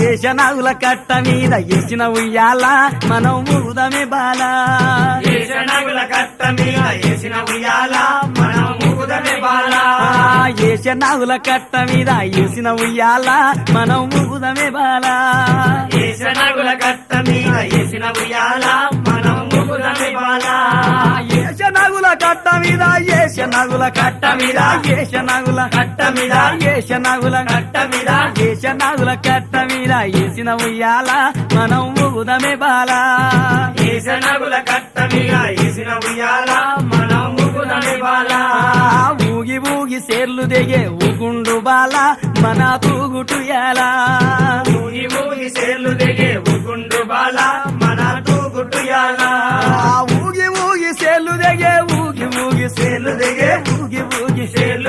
ఏషనాగుల కట్ట మీద ఏసిన ఉయ్యాల మనం ఊగుదమే బాల ఏషనగుల కట్ట మీద ఏసిన ఉయ్యాల మనం ఊగుదమే బాల ఏషనాగుల కట్ట మీద ఏసిన ఉయ్యాల మనం ఊగుదమే బాల ఏషనగుల కట్ట మీద ఏసిన ఉయ్యాల మనం ఊగుదమే బాల ఏషనాగుల కట్ట మీద ఏషనాగుల కట్ట మీద ఏషనాగుల కట్ట మీద ఏషనాగుల కట్ట మీద ఏషనాగుల కట్ట మీద ఏసిన ఉయ్యాల మనం ఊగుదమే బాల ఏషనగుల కట్ట మీద ఏసిన ఉయ్యాల మనం ఊగుదమే బాల ఊగి ఊగి సేర్లు దిగే ఊగుండు బాల మన తూగుటుయాలా ఊగి ఊగి సేర్లు దిగే ఊగుండు బాల మన తూగుటుయాల ఊగి ఊగి సేర్లు దిగే ఊగి ఊగి సేర్లు దిగే ఊగి ఊగి సేర్లు